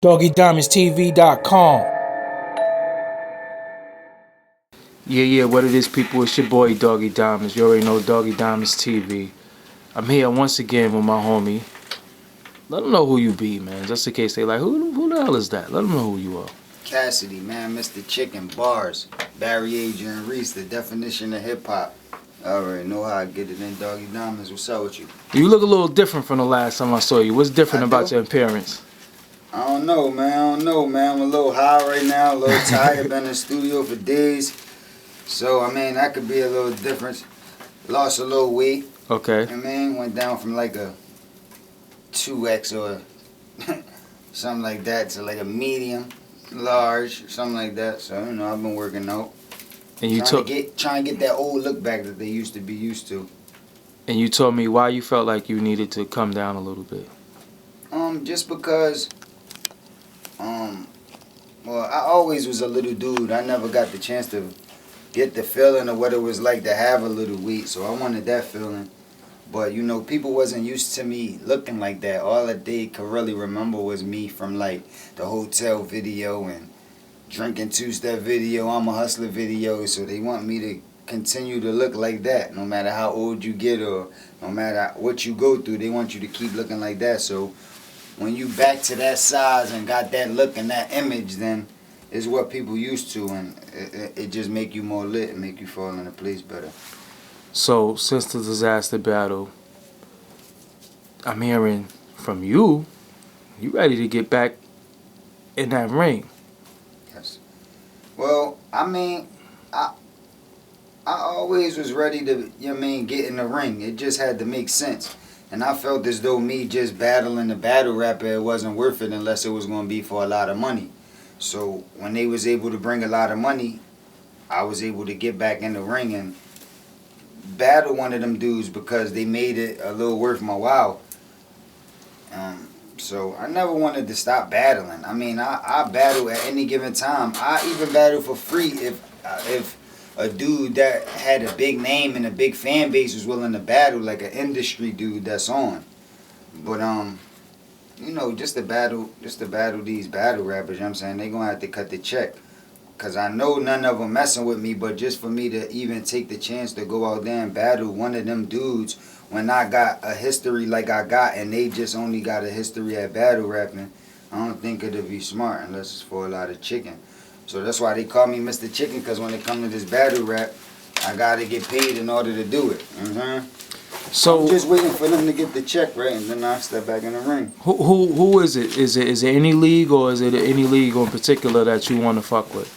DoggieDiamondsTV.com. Yeah, what it is, people? It's your boy, Doggie Diamonds. You already know Doggie Diamonds TV. I'm here once again with my homie. Let them know who you be, man. Just in case they like, who the hell is that? Let them know who you are. Cassidy, man, Mr. Chicken, bars, Barry Adrian Reese, the definition of hip hop. I already know how I get it in Doggie Diamonds. What's up with you? You look a little different from the last time I saw you. What's different about your appearance? I don't know, man. I'm a little high right now, a little tired. Been in the studio for days. So, I mean, that could be a little difference. Lost a little weight. Okay. Went down from like a 2X or something like that to like a medium, large, something like that. So, I've been working out. And you trying to get that old look back that they used to be used to. And you told me why you felt like you needed to come down a little bit. Just because, well, I always was a little dude. I never got the chance to get the feeling of what it was like to have a little weight, so I wanted that feeling. But, people wasn't used to me looking like that. All that they could really remember was me from, like, the hotel video and drinking two-step video, I'm a hustler video, so they want me to continue to look like that. No matter how old you get or no matter what you go through, they want you to keep looking like that. So when you back to that size and got that look and that image, then it's what people used to, and it just make you more lit and make you fall into place better. So since the disaster battle, I'm hearing from you ready to get back in that ring. Yes. Well, I always was ready to, get in the ring. It just had to make sense. And I felt as though me just battling the battle rapper, it wasn't worth it unless it was going to be for a lot of money. So when they was able to bring a lot of money, I was able to get back in the ring and battle one of them dudes because they made it a little worth my while. So I never wanted to stop battling. I battle at any given time. I even battle for free if a dude that had a big name and a big fan base was willing to battle, like an industry dude that's on. But just to battle these battle rappers, you know what I'm saying, they gonna have to cut the check. Cause I know none of them messing with me, but just for me to even take the chance to go out there and battle one of them dudes when I got a history like I got and they just only got a history at battle rapping, I don't think it'd be smart unless it's for a lot of chicken. So that's why they call me Mr. Chicken, because when it comes to this battle rap, I gotta get paid in order to do it. You know what I'm saying? So I'm just waiting for them to get the check, right, and then I step back in the ring. Who is it? Is it any league, or is it any league in particular that you want to fuck with?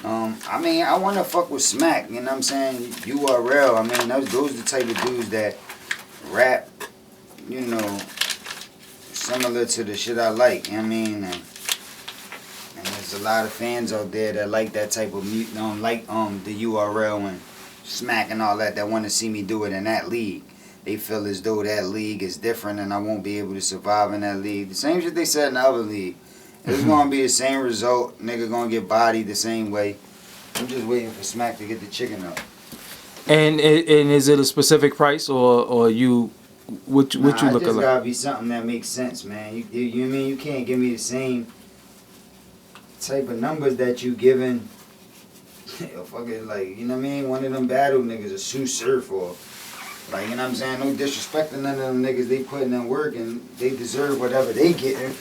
I want to fuck with Smack, you know what I'm saying? URL, those the type of dudes that rap, similar to the shit I like, you know what I mean? And there's a lot of fans out there that like that type of music, the URL and Smack and all that want to see me do it in that league. They feel as though that league is different and I won't be able to survive in that league. The same shit they said in the other league. It's gonna be the same result. Nigga gonna get bodied the same way. I'm just waiting for Smack to get the chicken up. And is it a specific price or you what you look like? It's like? Gotta be something that makes sense, man. You can't give me the same type of numbers that you giving. Fucking one of them battle niggas, a Sue Surf or no disrespect to none of them niggas. They putting in work and they deserve whatever they getting,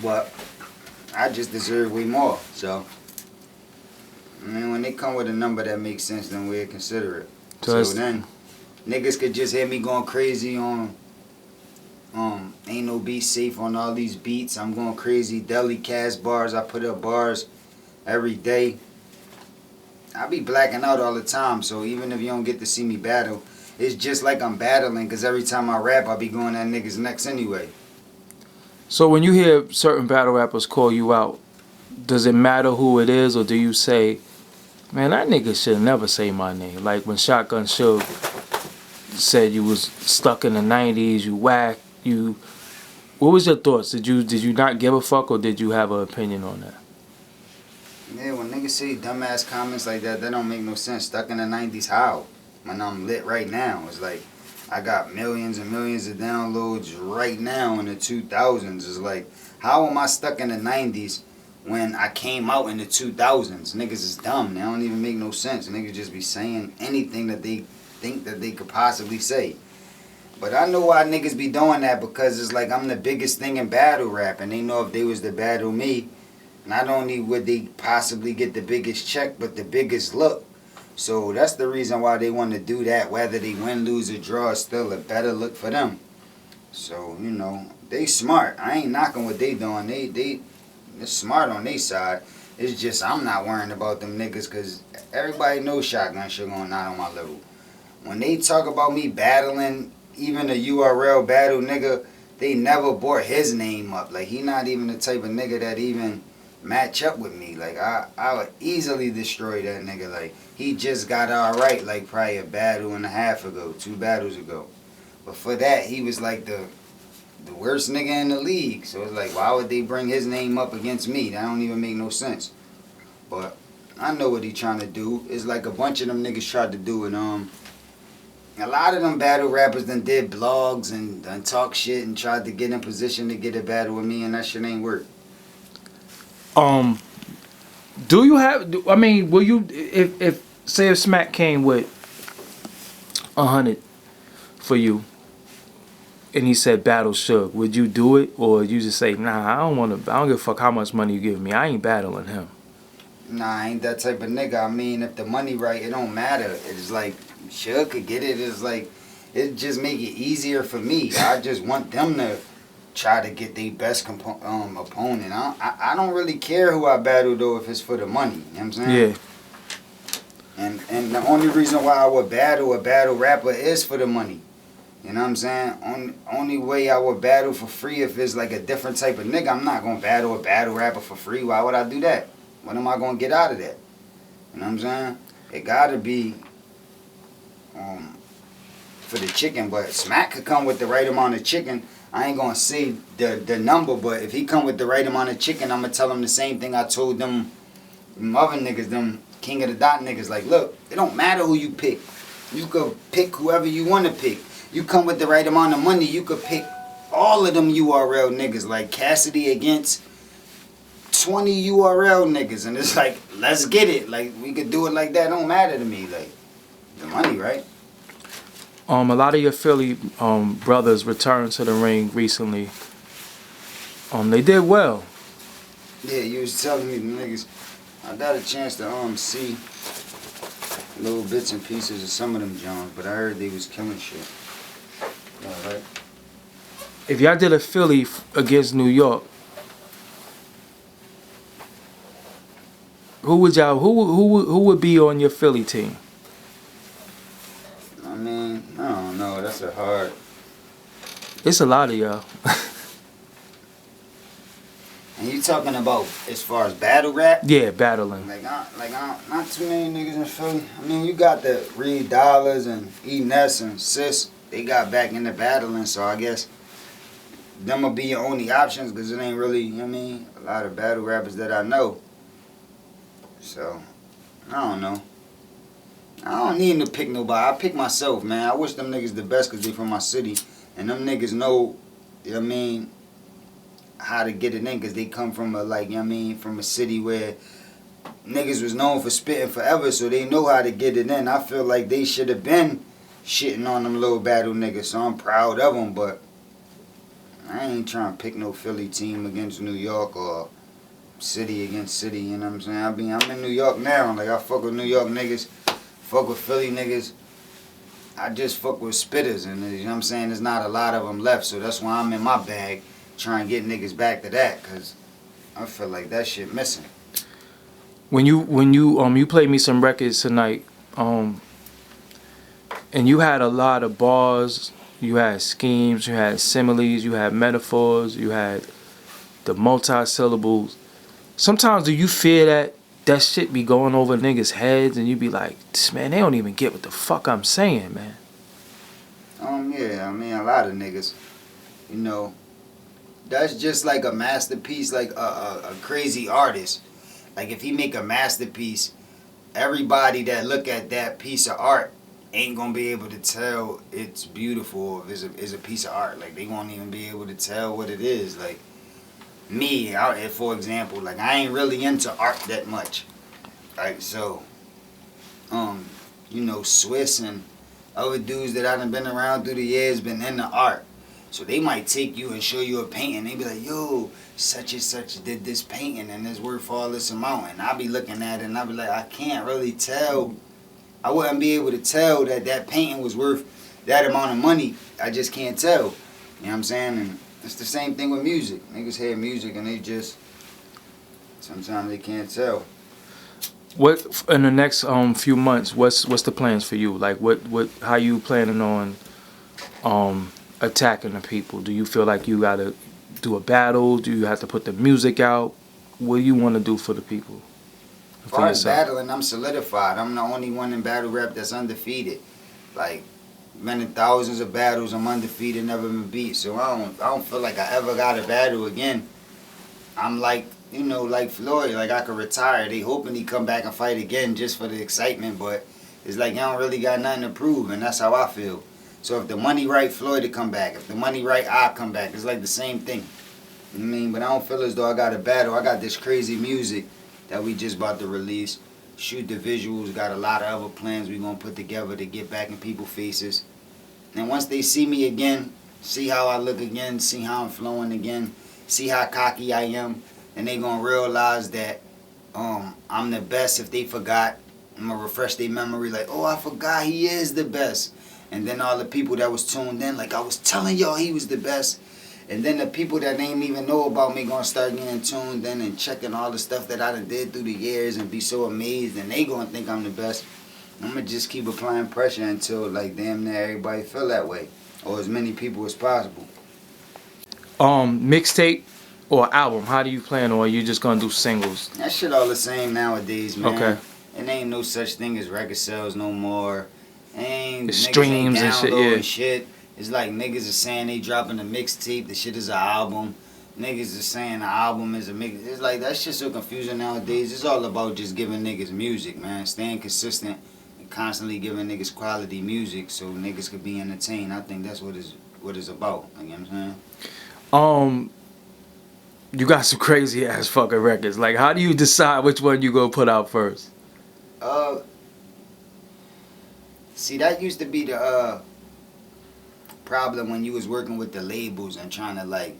but I just deserve way more. So when they come with a number that makes sense, then we'll consider it. So then niggas could just hear me going crazy on Ain't No Beat Safe on all these beats. I'm going crazy. Deli cast bars. I put up bars every day. I be blacking out all the time, so even if you don't get to see me battle, it's just like I'm battling, because every time I rap, I be going at niggas' necks anyway. So when you hear certain battle rappers call you out, does it matter who it is, or do you say, man, that nigga should never say my name? Like when Shotgun Suge said you was stuck in the 90s, you whack, what was your thoughts? Did you not give a fuck, or did you have an opinion on that? Yeah, when niggas say dumbass comments like that, that don't make no sense. Stuck in the 90s, how? When I'm lit right now. It's like, I got millions and millions of downloads right now in the 2000s. It's like, how am I stuck in the 90s when I came out in the 2000s? Niggas is dumb. They don't even make no sense. Niggas just be saying anything that they think that they could possibly say. But I know why niggas be doing that, because it's like I'm the biggest thing in battle rap, and they know if they was to battle me, not only would they possibly get the biggest check, but the biggest look. So that's the reason why they want to do that. Whether they win, lose, or draw, is still a better look for them. So, you know, they smart. I ain't knocking what they doing. They're smart on their side. It's just I'm not worrying about them niggas, because everybody knows Shotgun Suge not on my level. When they talk about me battling even a URL battle nigga, they never brought his name up. Like, he not even the type of nigga that even match up with me. Like, I would easily destroy that nigga. Like, he just got alright, like, probably a battle and a half ago, 2 battles ago. But for that, he was like the worst nigga in the league. So it's like, why would they bring his name up against me? That don't even make no sense. But I know what he trying to do. It's like a bunch of them niggas tried to do it. A lot of them battle rappers done did blogs and done talk shit and tried to get in position to get a battle with me, and that shit ain't work. Do you have? I mean, will you? If say if Smack came with 100 for you, and he said battle Suge, would you do it, or you just say, nah, I don't want to. I don't give a fuck how much money you give me. I ain't battling him. Nah, I ain't that type of nigga. I mean, if the money right, it don't matter. It's like, Suge could get it. It's like, it just make it easier for me. I just want them to try to get their best opponent. I don't really care who I battle, though, if it's for the money. You know what I'm saying? Yeah. And the only reason why I would battle a battle rapper is for the money. You know what I'm saying? Only way I would battle for free if it's like a different type of nigga. I'm not going to battle a battle rapper for free. Why would I do that? What am I going to get out of that? You know what I'm saying? It got to be for the chicken. But Smack could come with the right amount of chicken. I ain't going to say the number, but if he come with the right amount of chicken, I'm going to tell him the same thing I told them other niggas, them King of the Dot niggas. Like, look, it don't matter who you pick. You could pick whoever you want to pick. You come with the right amount of money, you could pick all of them URL niggas. Like Cassidy against 20 URL niggas. And it's like, let's get it. Like, we could do it like that. It don't matter to me. Like, the money, right? A lot of your Philly brothers returned to the ring recently. They did well. Yeah, you was telling me the niggas. I got a chance to see little bits and pieces of some of them Jones, but I heard they was killing shit. Yeah, right. If y'all did a Philly against New York, who would be on your Philly team? I mean, I don't know. That's a hard. It's a lot of y'all. And you talking about as far as battle rap? Yeah, battling. Not too many niggas in Philly. I mean, you got the Reed Dollars and E.Ness and Sis. They got back into battling, so I guess them will be your only options, because it ain't really, you know what I mean, a lot of battle rappers that I know. So, I don't know. I don't need to pick nobody. I pick myself, man. I wish them niggas the best because they from my city. And them niggas know, you know what I mean, how to get it in, because they come from a, like, you know what I mean, from a city where niggas was known for spitting forever, so they know how to get it in. I feel like they should have been shitting on them little battle niggas, so I'm proud of them, but I ain't trying to pick no Philly team against New York or city against city, you know what I'm saying? I'm in New York now, like, I fuck with New York niggas, fuck with Philly niggas. I just fuck with spitters, and you know what I'm saying? There's not a lot of them left, so that's why I'm in my bag trying to get niggas back to that, because I feel like that shit missing. When you played me some records tonight, and you had a lot of bars, you had schemes, you had similes, you had metaphors, you had the multi-syllables. Sometimes do you fear that shit be going over niggas' heads and you be like, man, they don't even get what the fuck I'm saying, man? Yeah, I mean, a lot of niggas, you know, that's just like a masterpiece, like a crazy artist. Like, if he make a masterpiece, everybody that look at that piece of art ain't gonna be able to tell it's beautiful or if it's a piece of art. Like, they won't even be able to tell what it is. Like, me, for example, like, I ain't really into art that much. Like, so, you know, Swiss and other dudes that I done been around through the years been into art. So they might take you and show you a painting. They be like, yo, such and such did this painting and it's worth all this amount. And I be looking at it and I be like, I can't really tell. I wouldn't be able to tell that that painting was worth that amount of money. I just can't tell. You know what I'm saying? And it's the same thing with music. Niggas hear music and they just, sometimes they can't tell. What in the next few months? What's the plans for you? Like how you planning on attacking the people? Do you feel like you gotta do a battle? Do you have to put the music out? What do you want to do for the people? As far as battling, I'm solidified. I'm the only one in battle rap that's undefeated. Like, been in thousands of battles. I'm undefeated, never been beat. So I don't feel like I ever got a battle again. I'm like, you know, like Floyd, like I could retire. They hoping he come back and fight again just for the excitement, but it's like y'all don't really got nothing to prove, and that's how I feel. So if the money right, Floyd to come back. If the money right, I come back. It's like the same thing. You know what I mean? But I don't feel as though I got a battle. I got this crazy music that we just about to release. Shoot the visuals. Got a lot of other plans we gonna put together to get back in people's faces. And once they see me again, see how I look again, see how I'm flowing again, see how cocky I am, and they gonna realize that I'm the best. If they forgot, I'm gonna refresh their memory like, oh, I forgot he is the best. And then all the people that was tuned in, like, I was telling y'all he was the best. And then the people that ain't even know about me gonna start getting tuned in and checking all the stuff that I done did through the years and be so amazed, and they gonna think I'm the best. I'm gonna just keep applying pressure until, like, damn near everybody feel that way, or as many people as possible. Mixtape or album? How do you plan, or are you just gonna do singles? That shit all the same nowadays, man. Okay. It ain't no such thing as record sales no more. Ain't It's niggas streams ain't and shit, downloading yeah. shit. It's like niggas is saying they dropping a mixtape. The shit is an album. Niggas is saying the album is a mix. It's like that shit's so confusing nowadays. It's all about just giving niggas music, man. Staying consistent and constantly giving niggas quality music so niggas could be entertained. I think that's what it's about. You know what I'm saying? You got some crazy ass fucking records. Like, how do you decide which one you gonna put out first? See, that used to be the problem when you was working with the labels and trying to, like,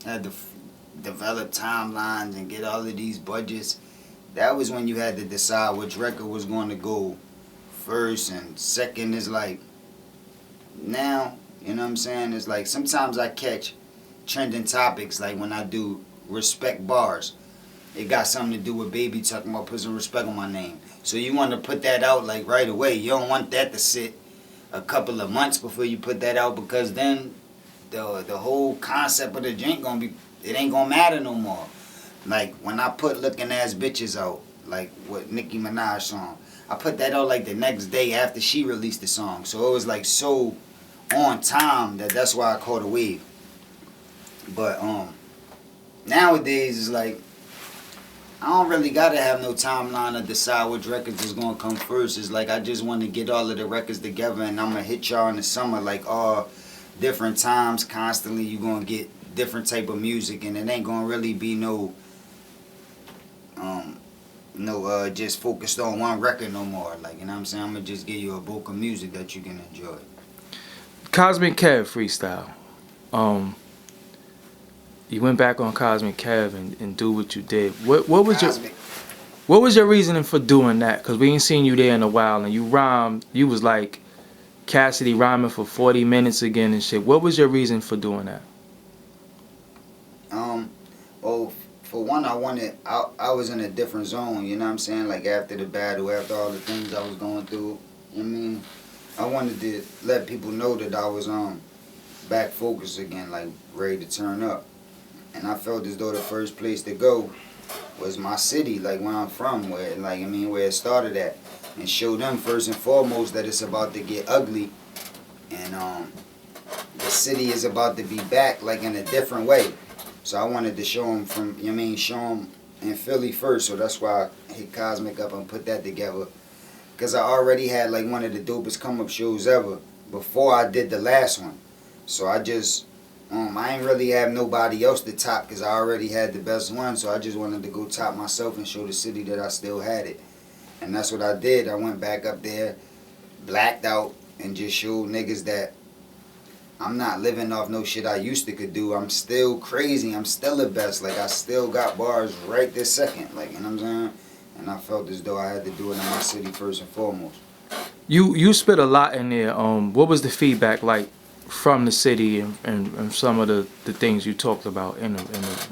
had to develop timelines and get all of these budgets. That was when you had to decide which record was going to go first and second. Is like, now, you know what I'm saying? It's like sometimes I catch trending topics, like when I do respect bars. It got something to do with Baby talking about put some respect on my name. So you want to put that out like right away. You don't want that to sit a couple of months before you put that out, because then the whole concept of the drink gonna be, it ain't gonna matter no more. Like when I put Looking Ass Bitches out, like what Nicki Minaj song, I put that out like the next day after she released the song. So it was like so on time that's why I caught a wave. But nowadays it's like I don't really gotta have no timeline to decide which records is gonna come first. It's like I just want to get all of the records together and I'm gonna hit y'all in the summer like all different times constantly. You gonna get different type of music and it ain't gonna really be no just focused on one record no more. Like, you know what I'm saying? I'm gonna just give you a bulk of music that you can enjoy. Cosmic Kev freestyle. You went back on Cosmic Kev and do what you did. What was your reasoning for doing that? Because we ain't seen you there in a while, and you rhymed. You was like Cassidy rhyming for 40 minutes again and shit. What was your reason for doing that? Well, for one, I was in a different zone. You know what I'm saying? Like after the battle, after all the things I was going through. You know what I mean? I wanted to let people know that I was back focused again, like ready to turn up. And I felt as though the first place to go was my city, like where I'm from, where where it started at, and show them first and foremost that it's about to get ugly, and the city is about to be back like in a different way. So I wanted to show them show them in Philly first. So that's why I hit Cosmic up and put that together. because I already had like one of the dopest come up shows ever before I did the last one. So I just I ain't really have nobody else to top because I already had the best one. So I just wanted to go top myself and show the city that I still had it. And that's what I did. I went back up there, blacked out, and just showed niggas that I'm not living off no shit I used to could do. I'm still crazy. I'm still the best. Like, I still got bars right this second. Like, you know what I'm saying? And I felt as though I had to do it in my city first and foremost. You spit a lot in there. What was the feedback like from the city and some of the things you talked about in the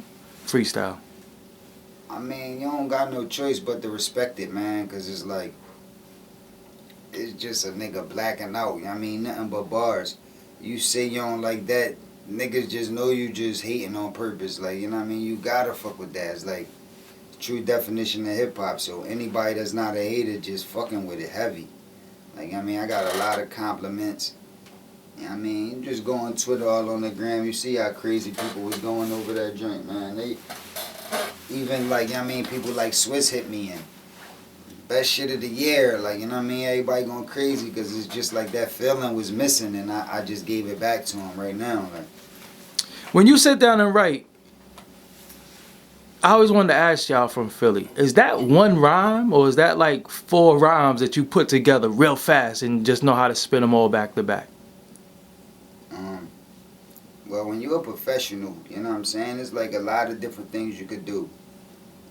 freestyle? I mean, you don't got no choice but to respect it, man, because it's like, it's just a nigga blacking out. You know what I mean? Nothing but bars. You say you don't like that, niggas just know you just hating on purpose. Like, you know what I mean? You gotta fuck with that. It's like the true definition of hip hop. So anybody that's not a hater just fucking with it heavy. Like, I mean, I got a lot of compliments. You know what I mean? You just go on Twitter, all on the gram, you see how crazy people was going over that joint, man. They even like, you know what I mean, people like Swiss hit me in. Best shit of the year, like, you know what I mean? Everybody going crazy because it's just like that feeling was missing, and I just gave it back to him right now. Like, When you sit down and write, I always wanted to ask y'all from Philly, is that one rhyme or is that like 4 rhymes that you put together real fast and just know how to spin them all back to back? well, when you're a professional, you know what I'm saying? It's like a lot of different things you could do.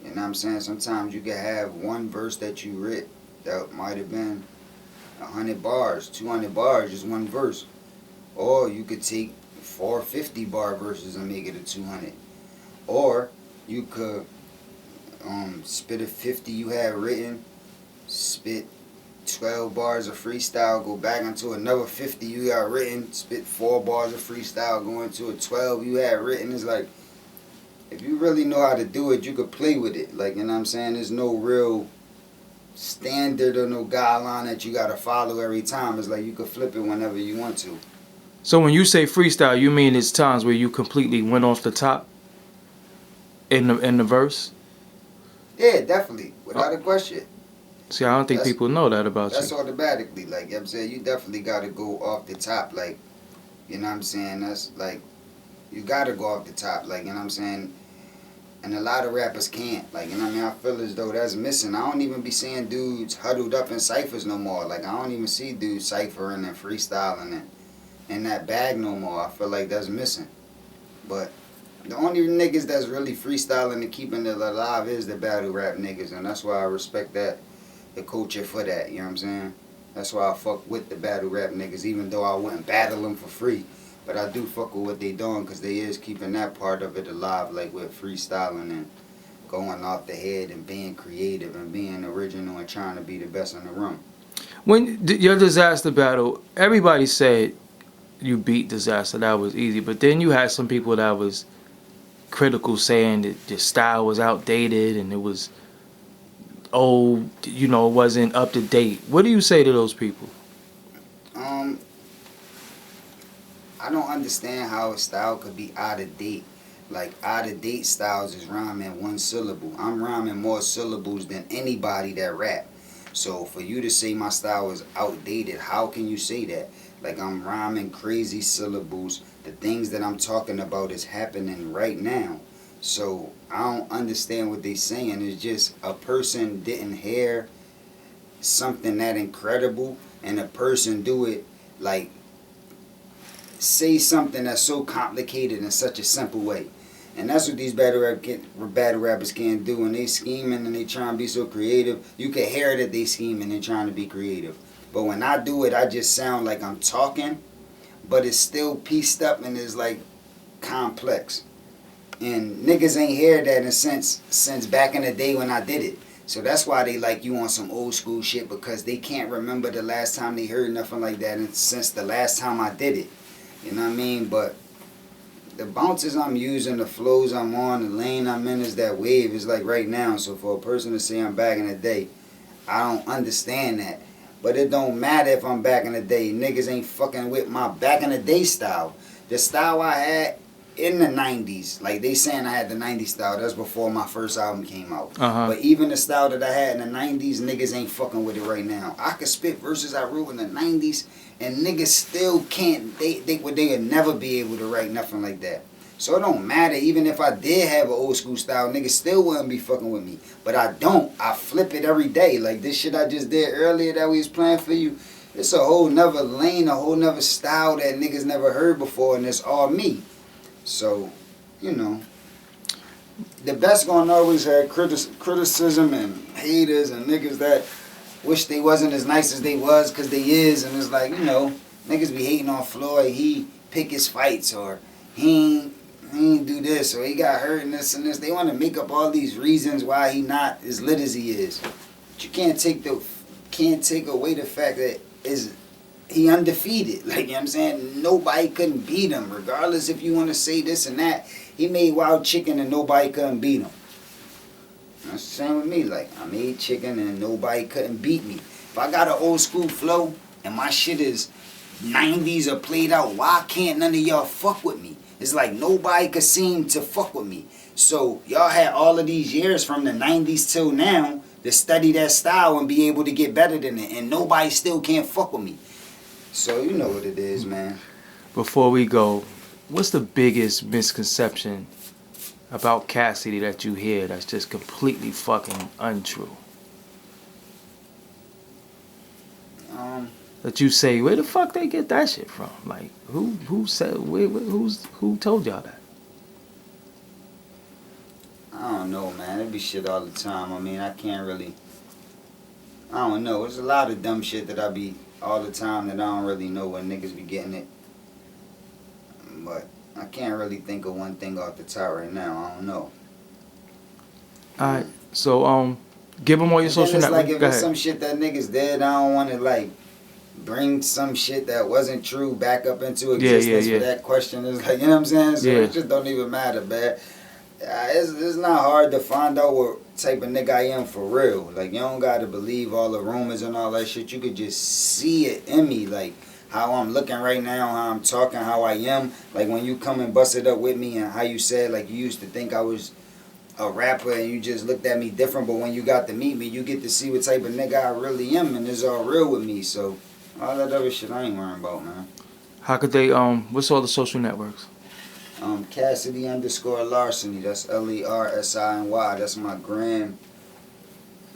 You know what I'm saying? Sometimes you could have one verse that you writ that might have been 100 bars, 200 bars, just one verse. Or you could take 450 bar verses and make it a 200. Or you could spit a 50 you had written, spit 12 bars of freestyle, go back into another 50 you got written, spit 4 bars of freestyle, go into a 12 you had written. It's like, if you really know how to do it, you could play with it. Like, you know what I'm saying? There's no real standard or no guideline that you gotta follow every time. It's like you could flip it whenever you want to. So when you say freestyle, you mean it's times where you completely went off the top in the verse? Yeah, definitely. Without a question. See, I don't think people know that about That's you. automatically. Like, you know what I'm saying? You definitely gotta go off the top. Like, you know what I'm saying? That's like, you gotta go off the top. Like, you know what I'm saying? And a lot of rappers can't. Like, you know what I mean? I feel as though that's missing. I don't even be seeing dudes huddled up in ciphers no more. Like, I don't even see dudes ciphering and freestyling and in that bag no more. I feel like that's missing. But the only niggas that's really freestyling and keeping it alive is the battle rap niggas. And that's why I respect that, the culture for that. You know what I'm saying? That's why I fuck with the battle rap niggas, even though I wouldn't battle them for free. But I do fuck with what they doing because they is keeping that part of it alive, like with freestyling and going off the head and being creative and being original and trying to be the best in the room. When your disaster battle, everybody said you beat disaster. That was easy. But then you had some people that was critical, saying that your style was outdated and it was old. You know, it wasn't up to date. What do you say to those people? I don't understand how a style could be out of date. Like, out of date styles is rhyming 1 syllable. I'm rhyming more syllables than anybody that rap. So for you to say my style is outdated, how can you say that? Like, I'm rhyming crazy syllables. The things that I'm talking about is happening right now. So I don't understand what they saying. It's just a person didn't hear something that incredible and a person do it, like, say something that's so complicated in such a simple way. And that's what these battle rappers can't do. When they scheming and they trying to be so creative, you can hear that they scheming and trying to be creative. But when I do it, I just sound like I'm talking, but it's still pieced up and it's like complex. And niggas ain't heard that in since back in the day when I did it. So that's why they like you on some old school shit, because they can't remember the last time they heard nothing like that and since the last time I did it. You know what I mean? But the bounces I'm using, the flows I'm on, the lane I'm in is that wave. It's like right now. So for a person to say I'm back in the day, I don't understand that. But it don't matter if I'm back in the day. Niggas ain't fucking with my back in the day style. The style I had in the 90s, like they saying I had the 90s style, that's before my first album came out. Uh-huh. But even the style that I had in the 90s, niggas ain't fucking with it right now. I could spit verses I wrote in the 90s, and niggas still can't, they would never be able to write nothing like that. So it don't matter, even if I did have an old school style, niggas still wouldn't be fucking with me. But I don't. I flip it every day. Like this shit I just did earlier that we was playing for you, it's a whole nother lane, a whole nother style that niggas never heard before, and it's all me. So, you know, the best gonna always have criticism and haters and niggas that wish they wasn't as nice as they was, because they is. And it's like, you know, niggas be hating on Floyd, he pick his fights, or he ain't do this, or he got hurt and this and this. They want to make up all these reasons why he not as lit as he is. But you can't take away the fact that he undefeated. Like, you know what I'm saying? Nobody couldn't beat him, regardless if you want to say this and that. He made Wild Chicken and nobody couldn't beat him. That's the same with me. Like, I made Chicken and nobody couldn't beat me. If I got an old school flow and my shit is 90s or played out, why can't none of y'all fuck with me? It's like nobody could seem to fuck with me. So y'all had all of these years from the 90s till now to study that style and be able to get better than it, and nobody still can't fuck with me. So you know what it is, man. Before we go, what's the biggest misconception about Cassidy that you hear that's just completely fucking untrue? That you say, where the fuck they get that shit from? Like, who said, who told y'all that? I don't know, man. It be shit all the time. I mean, I don't know. There's a lot of dumb shit that I be all the time that I don't really know when niggas be getting it. But I can't really think of one thing off the top right now. I don't know. Alright, so give them all your social networks. Like if it's some shit that niggas did, I don't want to like bring some shit that wasn't true back up into existence for that question. It's like, you know what I'm saying? So it just don't even matter, man. It's not hard to find out what type of nigga I am for real. Like, you don't gotta believe all the rumors and all that shit. You could just see it in me, like how I'm looking right now, how I'm talking, how I am. Like when you come and bust it up with me and how you said, like, you used to think I was a rapper and you just looked at me different, but when you got to meet me, you get to see what type of nigga I really am, and it's all real with me. So all that other shit I ain't worrying about, man. How could they, what's all the social networks? Cassidy_Larceny. That's LERSINY. That's my gram,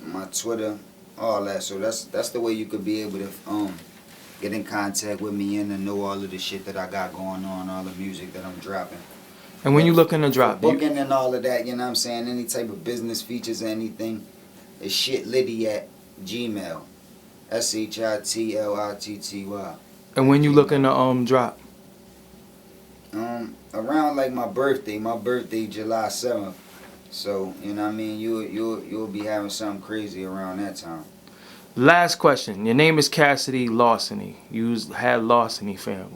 my Twitter, all that. So that's the way you could be able to get in contact with me and know all of the shit that I got going on, all the music that I'm dropping. And when you looking to drop, booking and all of that, you know what I'm saying? Any type of business features or anything, it's shitlitty@gmail. SHITLITTY. And when you looking to drop? Around like my birthday July 7th. So, you know what I mean, you'll be having something crazy around that time. Last question. Your name is Cassidy Larceny. You had Larceny fam.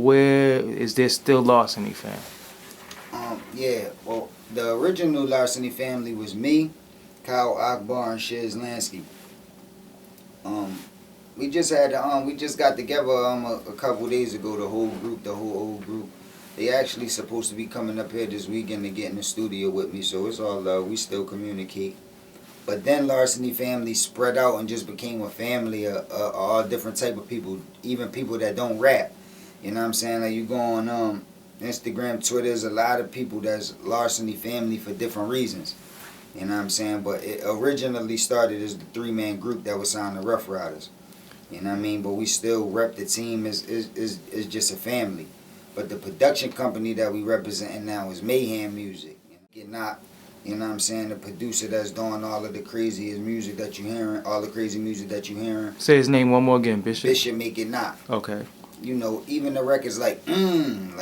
Where is there still Larceny fam? Yeah, well, the original Larceny family was me, Kyle Akbar, and Shiz Lansky. We just got together a couple days ago, the whole old group. They actually supposed to be coming up here this weekend to get in the studio with me, so it's all love. We still communicate. But then Larceny family spread out and just became a family of all different type of people, even people that don't rap. You know what I'm saying? Like, you go on Instagram, Twitter, there's a lot of people that's Larceny family for different reasons. You know what I'm saying? But it originally started as the 3-man group that was signed to Rough Riders. You know what I mean? But we still rep the team as just a family. But the production company that we representing now is Mayhem Music. Get Not, you know what I'm saying? The producer that's doing all of the craziest music that you hearing, all the crazy music that you hearing. Say his name one more again, Bishop. Bishop Make It Not. Okay. You know, even the records like them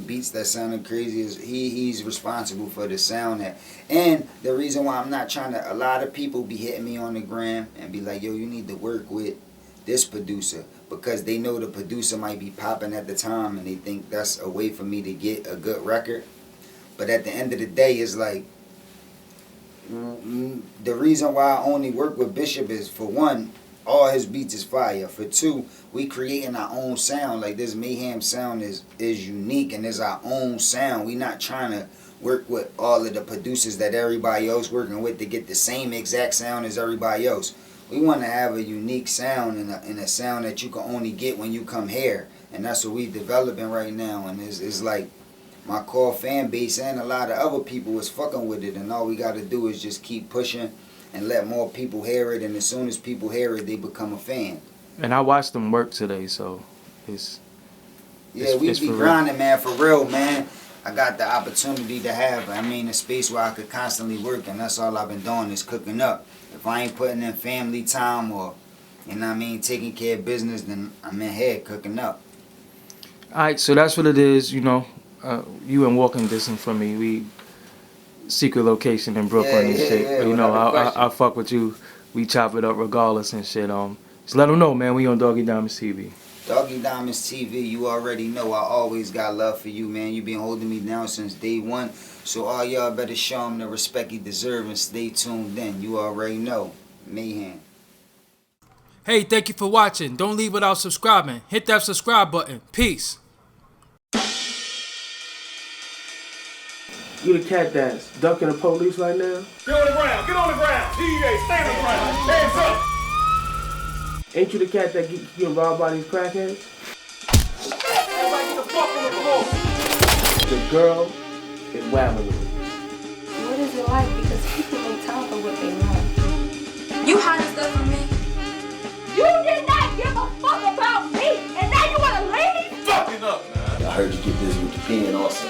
beats that sounded crazy, is he's responsible for the sound that. And the reason why I'm not trying to, a lot of people be hitting me on the gram and be like, yo, you need to work with this producer, because they know the producer might be popping at the time and they think that's a way for me to get a good record. But at the end of the day, it's like, the reason why I only work with Bishop is, for one, all his beats is fire. For two, we creating our own sound. Like this Mayhem sound is unique and is our own sound. We not trying to work with all of the producers that everybody else working with to get the same exact sound as everybody else. We want to have a unique sound and a sound that you can only get when you come here. And that's what we developing right now. And it's like my core fan base and a lot of other people is fucking with it. And all we got to do is just keep pushing and let more people hear it. And as soon as people hear it, they become a fan. And I watched them work today, so it's... Yeah, we be grinding, man, for real, man. I got the opportunity to have, a space where I could constantly work, and that's all I've been doing is cooking up. If I ain't putting in family time or, taking care of business, then I'm in here cooking up. Alright, so that's what it is, you in walking distance from me. We secret location in Brooklyn and shit. Yeah, But, I fuck with you. We chop it up regardless and shit. Just let them know, man. We on Doggie Diamonds TV. Doggie Diamonds TV, you already know I always got love for you, man. You been holding me down since day one. So all y'all better show him the respect he deserves and stay tuned in. You already know. Mayhem. Hey, thank you for watching. Don't leave without subscribing. Hit that subscribe button. Peace. You the cat that's ducking the police right now? Get on the ground, get on the ground. DA, stay on the ground. Hands up. Ain't you the cat that get robbed by these crackheads? Everybody get the fuck on the floor. The girl is whamming you. What is it like? Because people make time for what they want. You hiding stuff from me? You did not give a fuck about me, and now you want to leave? Fucking up, man. I heard you get busy with the pen also.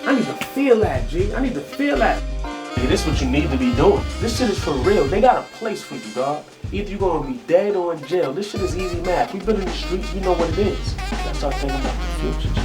I need to feel that, G. I need to feel that. Nigga, this is what you need to be doing. This shit is for real. They got a place for you, dog. Either you're gonna be dead or in jail. This shit is easy math. We've been in the streets, we know what it is. Let's start thinking about the future, G.